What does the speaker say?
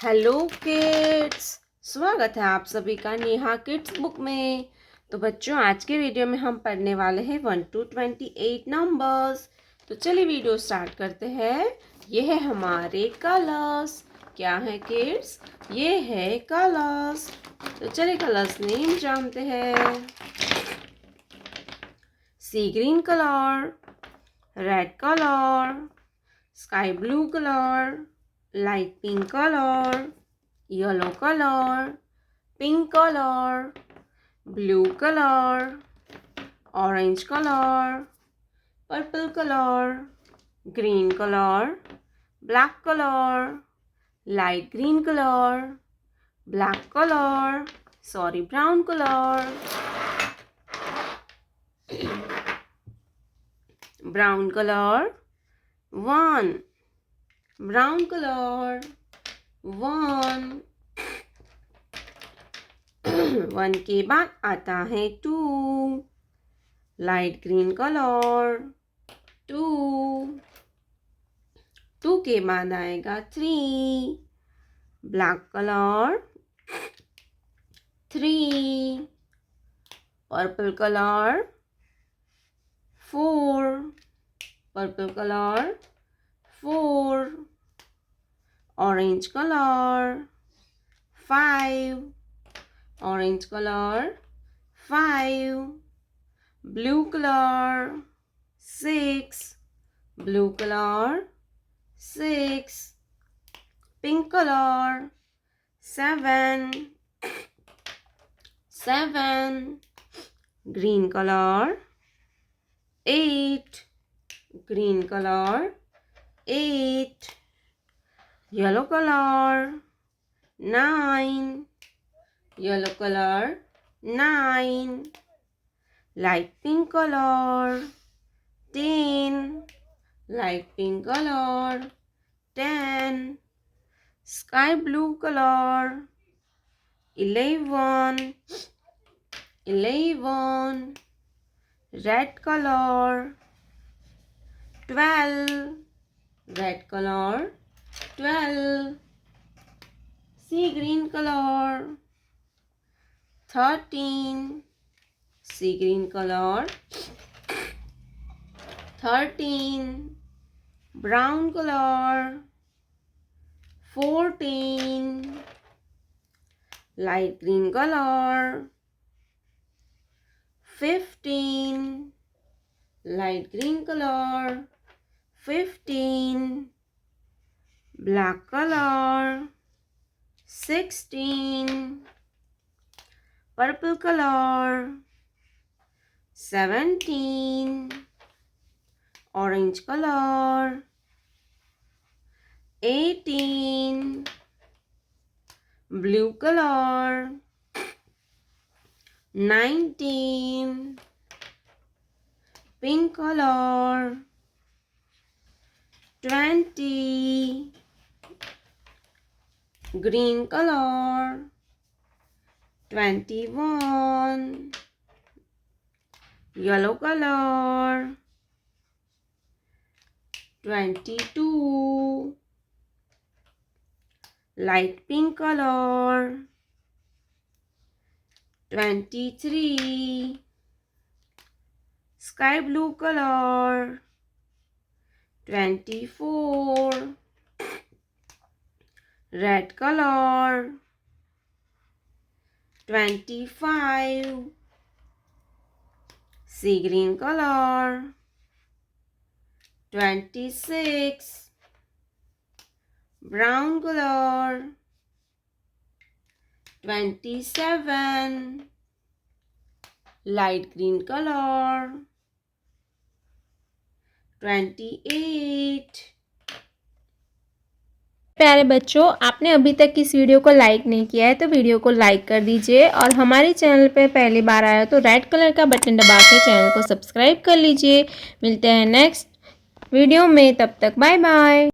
Hello kids, स्वागत है आप सभी का नेहा किड्स बुक में। तो बच्चों, आज के वीडियो में हम पढ़ने वाले हैं 1 to 28 नंबर्स। तो चलिए वीडियो स्टार्ट करते हैं। ये है हमारे कलर्स। क्या है किड्स? ये है कलर्स। तो चलिए कलर्स नेम जानते हैं। Sea green colour, red colour, sky blue colour, light pink color, yellow color, pink color, blue color, orange color, purple color, green color, black color, light green color, black color, brown color, brown color, 1, brown color, 1 1 के बाद आता है 2, light green colour, 2 2 के बाद आएगा 3, black colour, 3 purple colour, 4 purple colour, 4 orange color, 5 orange color, 5 blue color, 6 blue color, 6 pink color, 7 green color, 8 green color, 8 yellow color, 9 yellow color, 9 light pink color, 10 light pink color, 10 sky blue color, 11 red color, 12 red color, 12 sea green color, 13 sea green color, 13 brown color, 14 light green color, 15 light green color, 15 black color, 16 purple color, 17 orange color, 18 blue color, 19 pink color, 20 green color, 21 yellow color, 22 light pink color, 23 sky blue color, 24 red color, 25 sea green color, 26 brown color, 27 light green color, 28। प्यारे बच्चों, आपने अभी तक इस video को like नहीं किया है तो वीडियो को लाइक कर दीजिए और हमारे चैनल पे पहली बार आया तो रेड कलर का बटन दबा के चैनल को सब्सक्राइब कर लीजिए। मिलते हैं नेक्स्ट वीडियो में, तब तक बाय बाय।